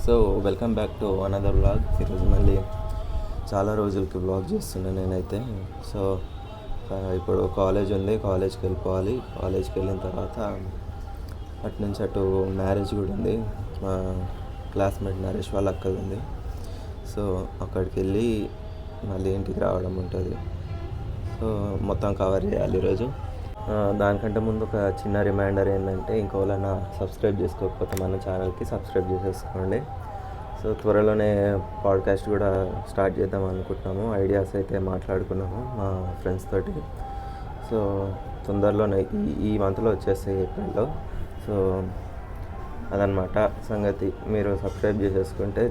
So welcome back to another vlog. ఈరోజు మళ్ళీ చాలా రోజులకి వ్లాగ్ చేస్తున్నాను నేనైతే. సో ఇప్పుడు కాలేజ్ ఉంది, కాలేజ్కి వెళ్ళిపోవాలి. కాలేజ్కి వెళ్ళిన తర్వాత అటు నుంచి అటు మ్యారేజ్ కూడా ఉంది, మా క్లాస్మేట్ మ్యారేజ్ వాళ్ళ అక్కది ఉంది. సో అక్కడికి వెళ్ళి మళ్ళీ ఇంటికి రావడం ఉంటుంది. సో మొత్తం కవర్ చేయాలి ఈరోజు. దానికంటే ముందు ఒక చిన్న రిమైండర్ ఏంటంటే, ఇంకోళ్ళైనా సబ్స్క్రైబ్ చేసుకోకపోతే మన ఛానల్కి సబ్స్క్రైబ్ చేసేసుకోండి. సో త్వరలోనే పాడ్కాస్ట్ కూడా స్టార్ట్ చేద్దాం అనుకుంటున్నాము. ఐడియాస్ అయితే మాట్లాడుకున్నాము మా ఫ్రెండ్స్ తోటి. సో తొందరలోనే ఈ మంత్లో వచ్చేస్తాయి, ఏప్రిల్లో. సో అదనమాట సంగతి. మీరు సబ్స్క్రైబ్ చేసేసుకుంటే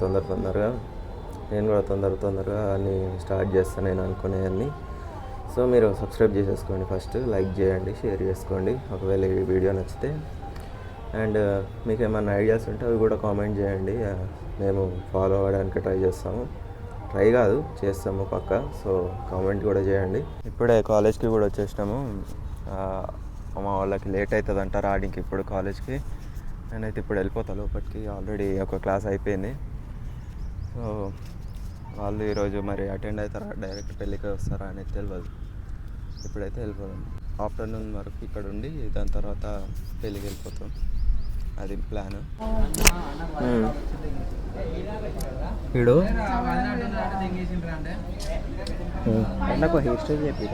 తొందరగా నేను కూడా తొందరగా అన్నీ స్టార్ట్ చేస్తాను నేను అనుకునేవన్నీ. సో మీరు సబ్స్క్రైబ్ చేసేసుకోండి, ఫస్ట్ లైక్ చేయండి, షేర్ చేసుకోండి ఒకవేళ ఈ వీడియో నచ్చితే. అండ్ మీకు ఏమైనా ఐడియాస్ ఉంటే అవి కూడా కామెంట్ చేయండి, మేము ఫాలో అవ్వడానికి ట్రై చేస్తాము పక్కా. సో కామెంట్ కూడా చేయండి. ఇప్పుడే కాలేజ్కి కూడా వచ్చేసినాము. మా వాళ్ళకి లేట్ అవుతుంది అంటారు రావడానికి ఇప్పుడు కాలేజ్కి. నేనైతే ఇప్పుడు వెళ్ళిపోతా లోపలికి. ఆల్రెడీ ఒక క్లాస్ అయిపోయింది. సో వాళ్ళు ఈరోజు మరి అటెండ్ అవుతారా, డైరెక్ట్ పెళ్ళికి వస్తారా అనేది తెలియదు. ఇప్పుడైతే వెళ్ళిపోదాం. ఆఫ్టర్నూన్ వరకు ఇక్కడ ఉండి దాని తర్వాత పెళ్ళికి వెళ్ళిపోతాం, అది ప్లాన్. వీడు నాకు హెయిర్ స్టైల్ చెప్పి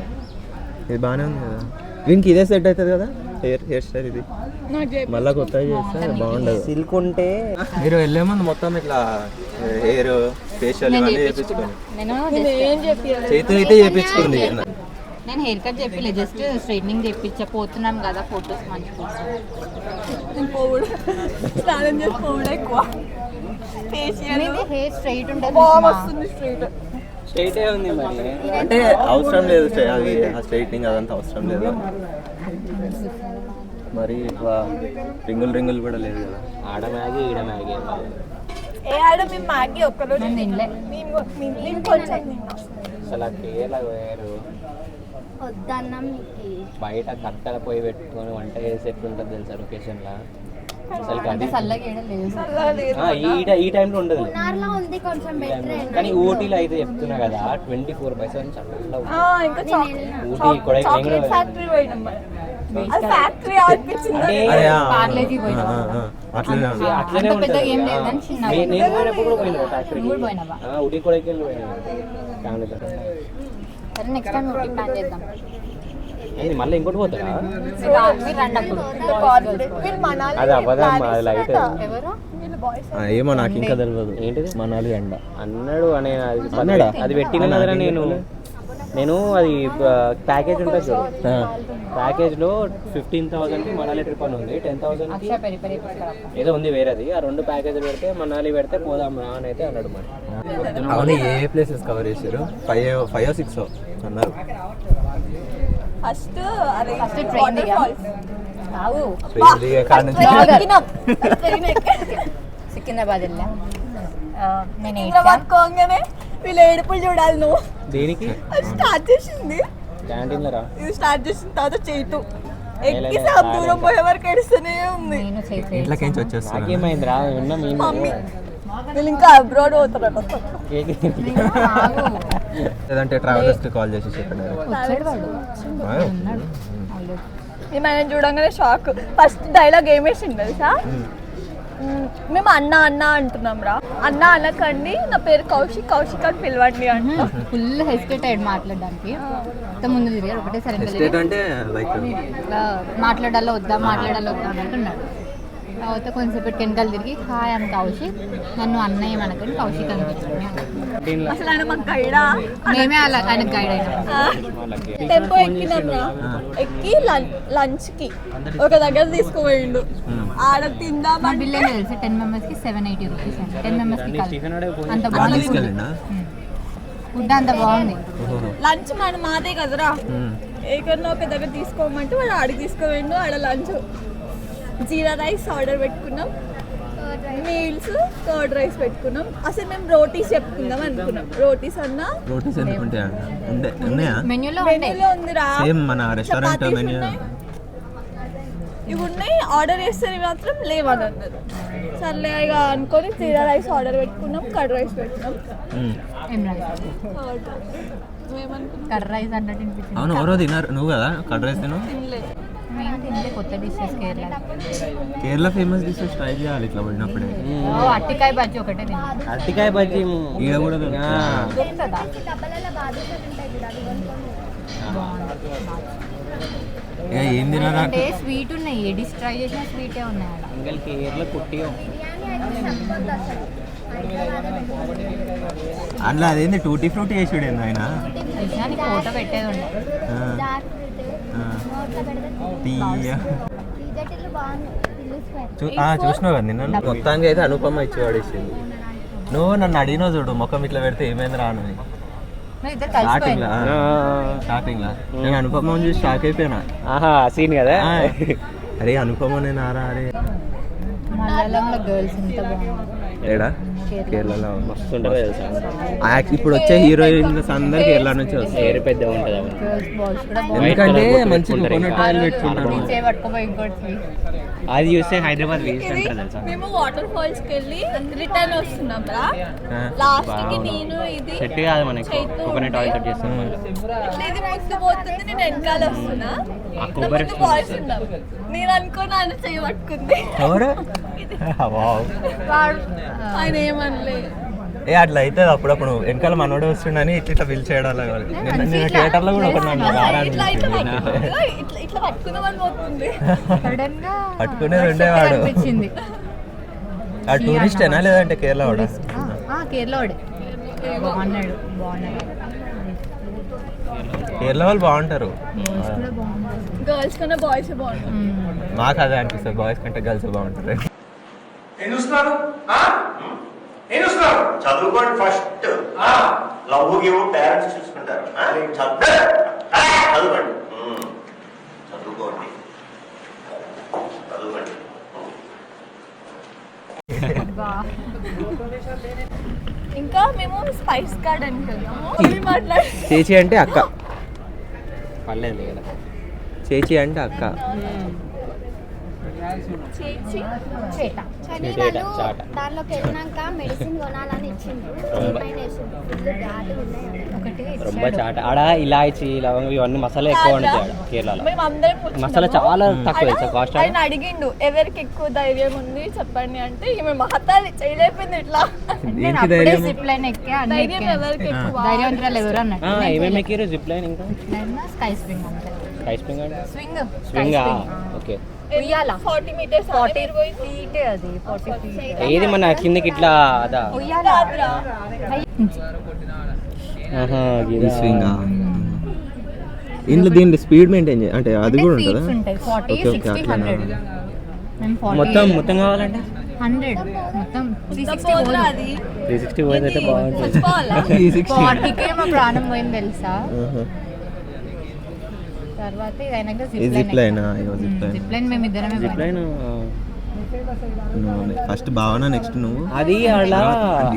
ఇది బాగానే ఉంది కదా, వీనికి ఇదే సెట్ అవుతుంది కదా హెయిర్ స్టైల్. ఇది మళ్ళీ కొత్తగా చేస్తే బాగుండదు. సిల్క్ ఉంటే మీరు వెళ్ళే ముందు మొత్తం ఇట్లా హెయిర్ ఫేషియల్ ఇవన్నీ చేయించుకోండి. చేతులు అయితే చేయించుకోండి. నేను హెయిర్ కట్ చెప్పి జస్ట్ స్ట్రైట్నింగ్ చేయించపోతున్నాను కదా, ఫొటోస్ మంచి హెయిర్ స్ట్రైట్ ఉంటుంది, స్ట్రైట్ ఉంది మరి. అంటే అవసరం లేదు అది స్ట్రైట్నింగ్ అదంతా అవసరం లేదు మరి. ఇట్లా రింగులు కూడా లేదు కదా. ఆడ మ్యాగీ ఈడ మ్యాగీ అసలు కేరళ వేరు. బయట కట్టెల పొయ్యి పెట్టుకొని వంట చేసి ఎట్లుంటుంది తెలుసా లొకేషన్లా. ఈ టైంలో ఉండదు కానీ ఊటీలో అయితే చెప్తున్నా కదా 24/7 చల్ల. ఊటీ కొడైకెనాల్ అట్లనే ఉంటుంది. నేను పోయినప్పుడు కూడా పోయినా ఫ్యాక్టరీకి, ఊటీ కొడైకెనాల్ పోయినా ఫ్యామిలీతో. నెక్స్ట్ టైం ప్లాన్ చేద్దాం. మళ్ళీ ఇంకోటి పోతారా? అది అవ్వదమ్మా, అది లైట్. ఏమో నాకు ఇంకా తెలియదు. ఏంటిది మనాలి అన్నాడు అన్నాడా? అది పెట్టిన నేను అది ప్యాకేజ్ ఉంటుంది చూడు, ప్యాకేజ్లో 15,000కి మనాలి ట్రిప్ అని ఉంది, 10,000కి ఏదో ఉంది వేరేది. ఆ రెండు ప్యాకేజీలు పెడితే మనాలి పెడితే పోదాం రా అని అయితే అన్నాడు. మరి అవును, ఏ ప్లేసెస్ కవర్ చేశారు? 5 or 6 అన్నారు. ఫస్ట్ ట్రైన్ సికింద్రాబాద్ వెళ్ళా. నేను వీళ్ళు ఏడుపులు చూడాలి. నువ్వు దేనికి స్టార్ట్ చేసింది? క్యాంటీన్ రా ఇది స్టార్ట్ చేసిన తర్వాత చేతు ఎక్కి సాబ్ దూరం పోయే వరకు ఏడుస్తూనే ఉంది. ఇంట్లోకి వచ్చేస్తా. ఏమైంది రా? వీళ్ళు ఇంకా అబ్రాడ్ పోతారట. లేదంటే ట్రావెలర్స్కి కాల్ చేసి చెప్పండి. ఏమైనా చూడంగానే షాక్. ఫస్ట్ డైలాగ్ ఏమేసింది తెలుసా? మేము అన్న అంటున్నాం రా. అన్న అనకండి, నా పేరు కౌశిక్ అని పిలవండి అంట. ఫుల్ హెసిటేట్ అయ్యాడు మాట్లాడడానికి. ముందు తిరిగారు ఒకటే సరే మాట్లాడాలో వద్దా అంటున్నాడు. తర్వాత కొంచెంసేపు వెనకాల తిరిగి హాయ్ అని కౌశిక్, నన్ను అన్నయ్య అనకండి కౌశిక్ అని చెప్పాను. అసలు ఆయన మాకు గైడా, మేమే ఆయనకు గైడ్ అయినా. టెంపో ఎక్కి లంచ్కి ఒక దగ్గర తీసుకుపోయిండు. ఆడ తిందామా బిల్ అని తెలిసి 10 members కి 780 rupees అండి. 10 members కి అంత బాగుంది ఫుడ్, అంత బాగుంది. లంచ్ మాదే కదరా, ఏకన్నా ఒక దగ్గర తీసుకోమంటే వాడు ఆడికి తీసుకోపోయిండు. ఆడ లంచ్ జీరా రైస్ ఆర్డర్ పెట్టుకున్నాం, మీల్స్ కర్డ్ రైస్ పెట్టుకున్నాం. అసలు మేము రోటీస్ చెప్పుకుందాం అనుకున్నాం. రోటీస్ మెన్యూలో ఉందిరా, ఇవి ఉన్నాయి. ఆర్డర్ చేస్తే మాత్రం లేవని అన్నారు. సర్లే ఇక అనుకొని జీరా రైస్ ఆర్డర్ పెట్టుకున్నాం, కర్డ్ రైస్ పెట్టినాం. ఏం రైస్ మేమనుకున్నాం కర్రీ రైస్ అన్నట్టు అనిపించింది. అవును ఎవరో తిన్నారు, నువ్వు కదా కర్డ్ రైస్ తిను. తినలేదు. మేము తింటే కొత్త dishes Kerala famous dishes try చేయాలి ఇట్లా పడినప్పుడే. అట్టికాయ బజ్జీ ఒకటే తిన్నాం. అరటికాయ బజ్జీ ఈడ కూడా దొరుకుతుంది. దొరుకుతుందా? ఏం తినారా అంటే స్వీట్ ఉన్నాయి, ఏ డిష్ ట్రై చేసినా స్వీటే ఉన్నాయి అలా. ఇంకా కేరళ కుట్టి అందులో అదేంది టూటీ ఫ్రూటీ వేసాడు ఏంది ఆయన. విషయానికి ఫోటో పెట్టేది ఉండే. చూసినావు కదా నిన్న. మొత్తానికి అయితే అనుపమ ఇచ్చి పడేసింది. నువ్వు నన్ను అడిగినావు చూడు ముఖం ఇట్లా పెడితే ఏమైంది రాను అని. మీరు ఇద్దరు స్టార్టింగ్ కలిసిపోయింది. స్టార్టింగ్ లా నేను అనుపమ చూసి షాక్ అయిపోయినా. ఆహా సీన్ కదా. అరే అనుపమ నేను ఆరా అరే. మలయాళంలో గర్ల్స్ ఎంత బాగుంది. ఏడా కేరళలో మస్తు ఉంటుంది తెలుసా. ఇప్పుడు వచ్చే హీరోయిన్స్ అందరు కేరళ నుంచి వస్తారు. పేరు పెద్ద ఉంటుంది అవును. గర్ల్స్ బాయ్స్ కూడా ఎందుకంటే White మంచి colour కోకోనట్ ఆయిల్ పెట్టుకుంటారు. బాగుంది. పట్టుకోపోయి ఇంకోటి అది చూస్తే హైదరాబాద్ వేస్ట్ ఇది అంటారు తెలుసా. మేము వాటర్ ఫాల్స్ కి వెళ్ళి రిటర్న్ వస్తున్నాం రా. లాస్ట్ కి నేను ఇది సెట్ కాదు మనకి కోకోనట్ ఆయిల్ తోటి చేస్తాం మనం. ఇట్లా ఇది ముందు పోతుంది, నేను వెనకాల వస్తున్నా. ఆ కొబ్బరి బాయ్స్ ఉన్నాం. నేను అనుకున్నా ఆయన చెయ్యి పట్టుకుంది. ఎవరు వాడు ఆయన ఏమనలే. ఏ అట్లా అవుతుంది అప్పుడప్పుడు వెనకాల మనోడే వస్తుండని ఇట్లా ఇట్లా పిలిచేయడం. నేను థియేటర్లో కూడా ఒకటి నన్ను ఇట్లా ఇట్లా పట్టుకుందా, ఇట్లా ఇట్లా పట్టుకుందామని పోతుంది. సడన్ గా పట్టుకునేది ఉండేవాడు. అనిపించింది. ఆ టూరిస్టేనా లేదంటే కేరళ వాడా? కేరళ వాడే బాగున్నాడు. కేరళ వాళ్ళు బాగుంటారు. బాయ్స్ కూడా బాగున్నారు. గర్ల్స్ కన్నా బాయ్స్ బాగుంటారు. మాకు అదే అనిపిస్తుంది, బాయ్స్ కంటే గర్ల్స్ బాగుంటారు. ఏం చూస్తున్నారు? ఏం చూస్తున్నారు? చదువుకోండి ఫస్ట్. లవ్ గివ్ పేరెంట్స్ చూసుకుంటారు. చదువుకోండి చదువుకోండి చదువుకోండి. ఇంకా మేము స్పైస్ గార్డెన్కి వెళ్ళాము. మాట్లాడి చేచి అంటే అక్క, పర్లేదు కదా. చేచి అంటే అక్క. చేసి చేట. కానీ చేట, వాళ్ళు చాట. దానిలోకి వెళ్ళినాక మెడిసిన్ కొనాలని ఇచ్చిండ్రు. ఏమైనా వేసిండ్రు. ఫుల్ ఘాటు ఉన్నాయి. ఒకటి రొంబ చాట. ఆడ ఇలాచి లవంగం ఇవన్నీ మసాలా ఎక్కువ ఉంటాయి ఆడ కేరళలో. మేము అందరం కూర్చున్నాము. మసాలా చాలా తక్కువ తెలుసా కాస్ట్. ఆయన అడిగిండు ఎవరికి ఎక్కువ ధైర్యం ఉంది చెప్పండి అంటే ఈమె మహతాలు చేయలేకపోయింది ఇట్లా. నేను అప్పుడే జిప్ లైన్ ఎక్కి అన్ని ధైర్యం ఎక్కాను. ఎవరికి ఎక్కువ? ధైర్యవంతురాలు ఎవరు అన్నట్టు. ఏమేమి ఎక్కిరు జిప్ లైన్ ఇంకా స్కై స్వింగ్ అంతే. స్కై స్ప్రింగ్ అంటే స్వింగ్ స్వింగ్. ఓకే. ఉయ్యాల 40 మీటర్స్ 40 ఫీట్ అది 40 ఫీట్. ఏది మన కిందకి ఇట్లా అదా. ఉయ్యాల ఆహా, ఈ గిదా. స్వింగ్ ఇందులో దీని స్పీడ్ మెయింటైన్ అంటే అది కూడా ఉంటుందా? ఫీట్స్ ఉంటాయి 40 ఓకే, ఓకే, 60 అట్లనా? 100. మేము 40 మొత్తం కావాలంటే 100 మొత్తం 360 పోదురా అది 360 పోయింది అయితే బాగుంటుంది. చచ్చిపోవాలా? 40కే మా ప్రాణం పోయింది తెలుసా. తర్వాత ఇది అయినాక ఈ జిప్ లైన్ జిప్ లైన్ మేము ఇద్దరమే జిప్ లైన్ ఫస్ట్ భావన నెక్స్ట్ నువ్వు. అది అలా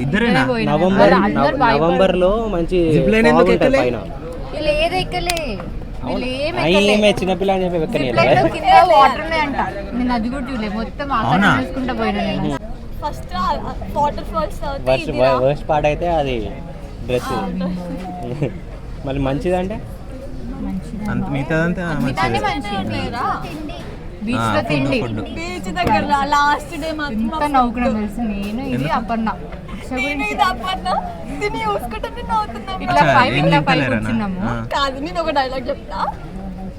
ఇద్దరేనా? నవంబర్ లో మంచి Zip line ఎందుకు fog ఉంటుంది ఎక్కలే? పైన. వీళ్ళు ఏది ఎక్కలే, వీళ్ళు ఏం ఈమె చిన్నపిల్ల అని చెప్పి జిప్ ఎక్కనే లైన్ లో కింద వాటర్ ఉన్నాయంట. నేను అది కూడా చూడలేదు, మొత్తం ఆకాశం చూసుకుంటా పోయినా నేను. First waterfalls worst part అయితే అది డ్రెస్. మళ్ళీ మంచిదంటే అంత మిగతాదంతా మిగతాన్ని మంచిది. మంచిది. బీచ్ లో తిండి బీచ్ దగ్గర లాస్ట్ డే ఎంత నవ్వుకున్నా తెలుసు. నేను ఇది అపర్ణ దీన్ని చూసుకుంటే నేను నవ్వుతున్నాను. ఇట్లా ఫైవ్ ఏం ఇట్లా ఫైవ్ తింటలేరనా? కూర్చున్నాము. కాదు నేను ఒక డైలాగ్ చెప్తా.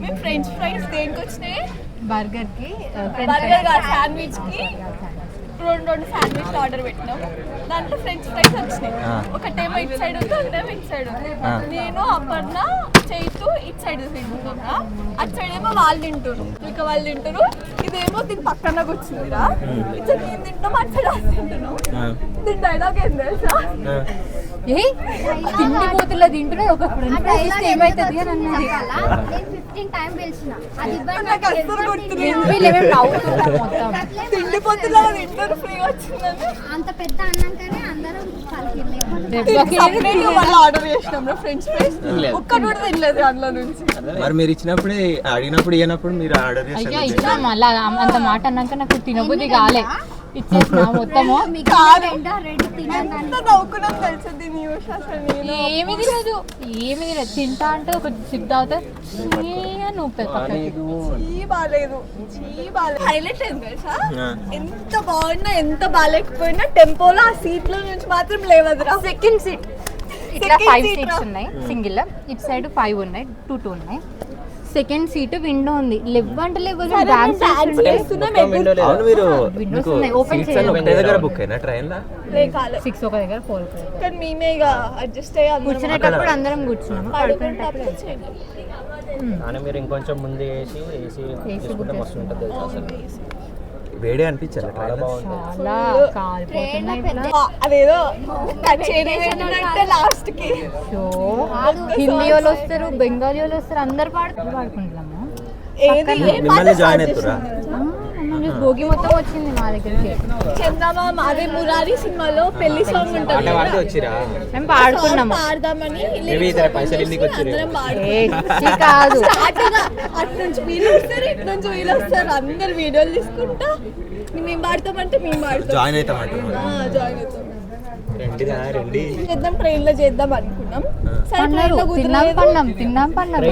మేము ఫ్రెంచ్ ఫ్రైస్ దేనికి వచ్చినాయి? బర్గర్ కి బర్గర్ కాదు శాండ్విచ్ కి రెండు శాండ్విచ్ ఆర్డర్ పెట్టినాం. దాంట్లో ఫ్రెంచ్ ఫ్రైస్ వచ్చినాయి. ఒకటేమో ఇటు సైడ్ ఉంది, ఒకటేమో ఇటు సైడ్ ఉంది. నేను అపర్ణ చైతు ఇటు సైడ్ తింటున్నా, అటు సైడ్ ఏమో వాళ్ళు తింటారు, ఇంకా వాళ్ళు తింటారు. ఇదేమో దీని పక్కన కూర్చుందిరా, ఇటు సైడ్ నేను తింటాం, అటు సైడ్ వాళ్ళు తింటున్నాం. దీని డైలాగ్ ఏం తెలుసా? తిండి పోతుల్లో తింటున్నారు. ఒక ఫ్రెండ్ ఫ్రైస్ ఏమైతుంది అని అన్నది. నేను 15 టైం పిలిచిన. అది ఇవ్వండి నాకు అస్సలు గుర్తులేదు. వీళ్ళేమో నవ్వుతున్నారు మొత్తం. తిండి పొద్దులో తింటారు ఫ్రీ వచ్చిందని అంత పెద్ద అన్నాకనే అందరం కలిసి సపరేట్ వాళ్ళు ఆర్డర్ చేసినాం ఫ్రెంచ్ ఫ్రైస్. ఒక్కటి కూడా తినలేదు అందులో నుంచి. మరి మీరు ఇచ్చినప్పుడే అడిగినప్పుడు ఇవ్వనప్పుడు మీరు ఆర్డర్ అయ్యా చేస్తారు. ఇష్టం మళ్ళా అంత మాట అన్నాక నాకు తినబుద్ధి కాలే. ఇచ్చేసిన మొత్తము. ఎంత నవ్వుకున్నాం తెలుసు దీన్ని చూసి అసలు నేను. ఏమి తినదు తింటా అంటే ఒక సిప్ తాగితే హైలైట్ అయింది తెలుసా, ఎంత బాగున్నా ఎంత బాగాలేకపోయినా టెంపోలో ఆ సీట్ లో నుంచి మాత్రం లేవదురా. సెకండ్ సీట్ ఇట్లా 5 సీట్స్ ఉన్నాయి సింగిల్, ఇటు సైడ్ 5 ఉన్నాయి, 2 ఉన్నాయి. సెకండ్ సీట్ విండో ఉంది, లెవ్వంటే లేవు డాన్స్ అవును మీరు ఓపెన్ ఒకటే దగ్గర బుక్ అయినా ట్రైన్ లా 6 ఒక దగ్గర 4 కానీ మేమే ఇక అడ్జస్ట్ అయ్యి కూర్చునేటప్పుడు అందరం కూర్చున్నాము. పడుకునేటప్పుడు చేయలేదు. కానీ మీరు ఇంకొంచెం ముందు ఏసీ తీసుకుంటే మస్తు ఉంటుంది తెలుసా అసలు. వేడి అనిపించాలి చాలా బాగుంటుంది. చాలా కాలిపోతున్నాయి ఇట్లా. అదేదో అంటే లాస్ట్ కి హిందీ వాళ్ళు వస్తారు, బెంగాలీ వాళ్ళు వస్తారు, అందరు పాడుకుంటున్నాము. ఏది మిమ్మల్ని జాయిన్ అవుతురా భోగి మొత్తం వచ్చింది మా దగ్గరికి. చందమామ అదే మురారి సినిమాలో పెళ్లి సాంగ్ ఉంటుంది ఆట వాడితే వచ్చిరా మేము పాడుకున్నాము. పాడదామని మేబీ ఇతర పైసలు ఇంటికి వచ్చిరు. అందరం పాడు ఏ, ఛీ కాదు అటు నుంచి వీళ్ళు వస్తారు, ఇటు నుంచి వీళ్ళు వస్తారు, అందరు వీడియోలు తీసుకుంటా మేము పాడతామంటే మేము పాడతాం. జాయిన్ అవుతామంట జాయిన్ అవుతాం. రండి చేద్దాం, ట్రైన్ లో చేద్దాం అనుకున్నాం. సరే పన్నారు, ట్రైన్ లో తిన్నాం పన్నారు.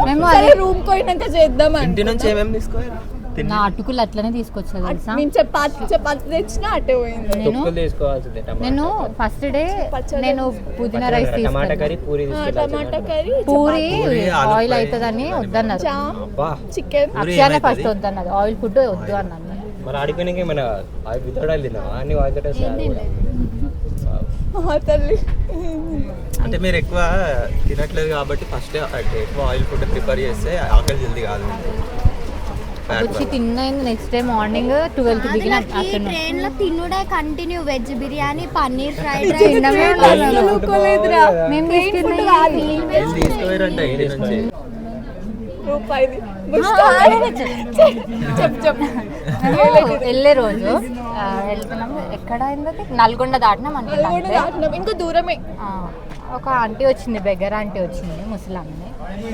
మేము సరే రూమ్ పోయినాక చేద్దాం ఇంటి అనుకున్నాం. నుంచి ఏమేమి తీసుకోవాలి నా అటుకులు అట్లనే తీసుకొచ్చా తెలుసా. నేను చపాతి తెచ్చినా అటే పోయింది. తొక్కులు తీసుకోవాల్సిందే. నేను ఫస్ట్ డే నేను పుదీనా రైస్ టమాటా తీసుకున్నాను. కర్రీ పూరి టమాటా కర్రీ, పూరి ఆయిల్ అవుతుందని వద్దన్నారు. జామ్, అబ్బా చికెన్. అక్షయానే ఫస్ట్ వద్దన్నది, ఆయిల్ ఫుడ్ వద్దు అన్నాను. మరి ఆడిపోయినాక మన వితౌట్ ఆయిల్ తిన్నావా అన్ని ఆయిల్ తల్లి అంటే మీరు ఎక్కువ తినట్లేదు కాబట్టి ఫస్ట్ అంటే ఎక్కువ ఆయిల్ ఫుడ్ ప్రిపేర్ చేస్తే ఆకలి జల్దీ కాదు. వచ్చి తిన్నైంది నెక్స్ట్ డే మార్నింగ్ 12కి దిగిన ఆఫ్టర్నూన్. ట్రైన్ లో తినుడే continue, veg biryani, paneer fried తినడమే రైస్. మేము తీసుకోవారంట ఇంటి నుంచి రూపాయిది వెళ్ళే రోజు వెళ్తున్నాము. ఎక్కడ అయింది, నల్గొండ దాటినాం అంటే ఇంకా దూరమే. ఒక ఆంటీ వచ్చింది, బెగ్గర ఆంటీ వచ్చింది, ముసలాంని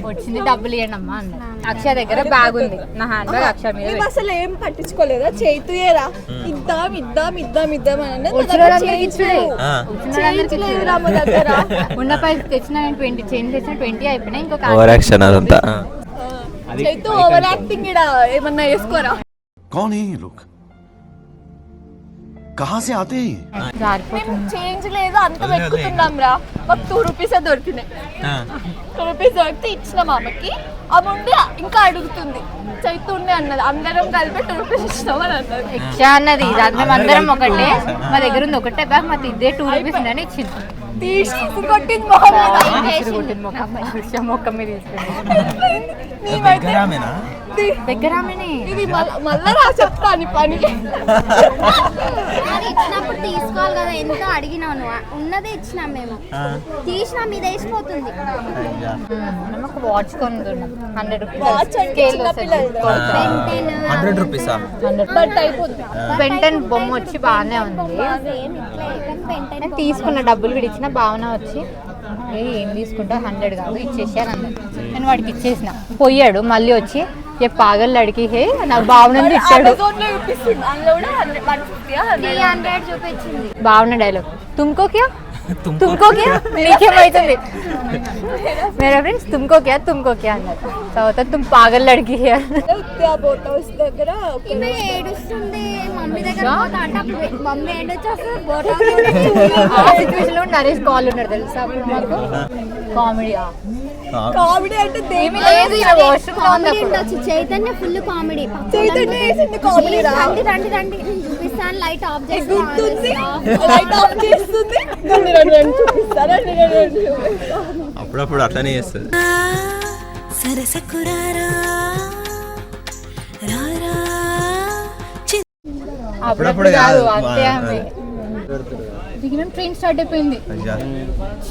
వచ్చింది, డబ్బులు ఇవ్వండమ్మా అన్నది. అక్షయ దగ్గర బ్యాగ్ ఉంది, నా హ్యాండ్ బ్యాగ్ అక్షయ మీద మేము అసలు ఏం పట్టించుకోలేదా, చేతుయేరా ఇద్దాం ఇద్దాం ఇద్దాం ఇద్దాం అని వచ్చినోళ్ళందరికీ ఇచ్చుడే. దగ్గర ఉన్న పైసలు తెచ్చిన 20 చేంజ్ తెచ్చిన 20 అయిపోయినాయి. ఇంకొక ఓవర్ యాక్షన్ అదంతా. చైతు ఓవర్ యాక్టింగ్ ఇక్కడ ఏమన్నా వేసుకోరా. कौन है ये लोग कहाँ से आते हैं జారిపోతుంది. చేంజ్ లేదు, అంత పెట్టుకున్నాం రా. మాకు 2 రూపీస్ దొరికినాయి. 2 రూపీస్ దొరికితే ఇచ్చిన మామకి. ఆ ముందు ఇంకా అడుగుతుంది, చైతు ఉండే అన్నది, అందరం కలిపి 2 రూపీస్ ఇచ్చినామని అన్నది. ఎక్స్ట్రా అన్నది, మేము అందరం ఒకటే, మా దగ్గర ఉంది ఒకటే బ్యాగ్, మాకు ఇదే 2 రూపీస్ అని ఇచ్చింది. తీసి కొట్టింది మొహం మీద. మొక్క మీద తీసుకుంది. దగ్గర ఇది మళ్ళా రా చెప్తాను పని. అది ఇచ్చినప్పుడు తీసుకోవాలి కదా, ఎంత అడిగినావు నువ్వు, ఉన్నదే ఇచ్చినాం మేము, తీసినా మీద వేసిపోతుంది. ఒక వాచ్ కొనుక్కున్నాం, 100 వాచ్ అంటే చిన్నపిల్లలు. రూపీస్. 100 రూపీసా? బట్ అయిపోతుంది. పెంటన్ బొమ్మ వచ్చి బాగానే ఉంది. నేను తీసుకున్న డబ్బులు కూడా ఇచ్చిన, భావన వచ్చి ఏం తీసుకుంటా 100 కాదు ఇచ్చేసాను అన్నది. నేను వాడికి ఇచ్చేసిన, పోయాడు, మళ్ళీ వచ్చి ఏ పాగల్ అడిగి హే నాకు భావన ఇచ్చాడు. చూపించింది భావన డైలాగ్, తుమ్కో క్యా నీకేమైతుంది మేరా ఫ్రెండ్స్, తుమ్కో క్యా అన్నారు. తర్వాత తుమ్ పాగల్ అడిగి హే దగ్గర ఏడుస్తుంది, మమ్మీ దగ్గర మమ్మీ ఆ సిచ్యువేషన్ లో నరేష్ కాల్ ఉన్నాడు తెలుసా అప్పుడు మాకు. కామెడీ కామెడీ అంటే ఏమీ లేదు, ఇలా వాష్రూమ్ లో ఉంది అప్పుడు. ఉండొచ్చు. Chaitanya full comedy. చైతన్య వేసింది కామెడీ రా. రండి రండి రండి నేను చూపిస్తాను, లైట్ ఆఫ్ గుర్తుంది, చేస్తాను. లైట్ ఆఫ్ చేస్తుంది. రండి చూపిస్తాను, రండి. అప్పుడప్పుడు అట్లనే చేస్తుంది. అప్పుడప్పుడు కాదు, అంతే ఆమె. దిగినాం, ట్రైన్ స్టార్ట్ అయిపోయింది.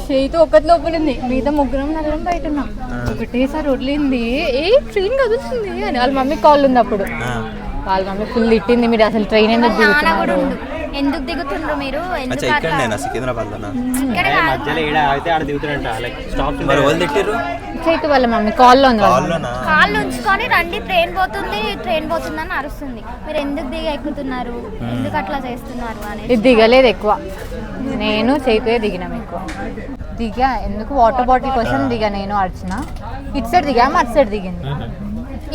చేయితో ఒక్కటి లోపల ఉంది, మిగతా ముగ్గురం నగరం బయట ఉన్నాం. ఒకటేసారి వదిలింది, ఏ ట్రైన్ కదులుతుంది అని వాళ్ళ మమ్మీ కాల్ ఉంది అప్పుడు. వాళ్ళ మమ్మీ ఫుల్ తిట్టింది, మీరు అసలు ట్రైన్ ఎందుకు దిగుతున్నారు. ఎందుకు దిగుతుండ్రు మీరు? ఎందుకు అచ్చా ఇక్కడ అట్లా? నేను సికింద్రాబాద్లోనా? ఇక్కడ కాదు. మధ్యలో ఏడ అయితే ఆడ దిగుతారంట లైక్ స్టాప్ మరి వాళ్ళు తిట్టిర్రు చైతు వాళ్ళ మమ్మీ కాల్లో ఉంది వాళ్ళ మమ్మీ. కాల్లోనా? కాళ్ళు ఉంచుకొని రండి, ట్రైన్ పోతుందని అరుస్తుంది. మీరు ఎందుకు దిగి ఎక్కుతున్నారు, ఎందుకు అట్లా చేస్తున్నారు అని. ఇది దిగలేదు ఎక్కువ, నేను చైతుయే దిగినాం ఎక్కువ. దిగా ఎందుకు వాటర్ బాటిల్ కోసం దిగా, నేను అడిచిన ఇటు సైడ్ దిగా, అటు సైడ్ దిగింది.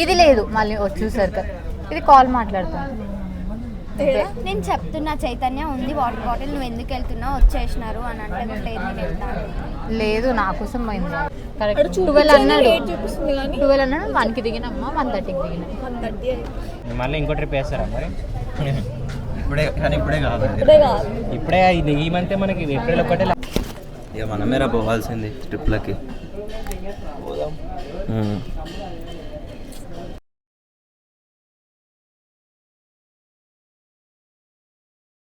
ఇది లేదు మళ్ళీ వచ్చేసరికి ఇది కాల్ మాట్లాడుతుంది. నేను చెప్తున్నా చైతన్య ఉంది వాటర్ బాటిల్, నువ్వు ఎందుకు వెళ్తున్నావు, వచ్చేసినారు అని అంటే కూడా లేదు నేను వెళ్తాను. లేదు నా కోసం పోయింది. కరెక్ట్ 12 అన్నాడు, 12 అన్నాడు. 1కి దిగినమ్మా, 1:30కి దిగిన. మళ్ళీ ఇంకో ట్రిప్ వేస్తారా మరి? ఇప్పుడే కానీ ఇప్పుడే కాదు, ఇప్పుడే ఈ మంతే మనకి ఏప్రిల్ ఒకటే ఇక మనమేరా పోవాల్సింది ట్రిప్లకి.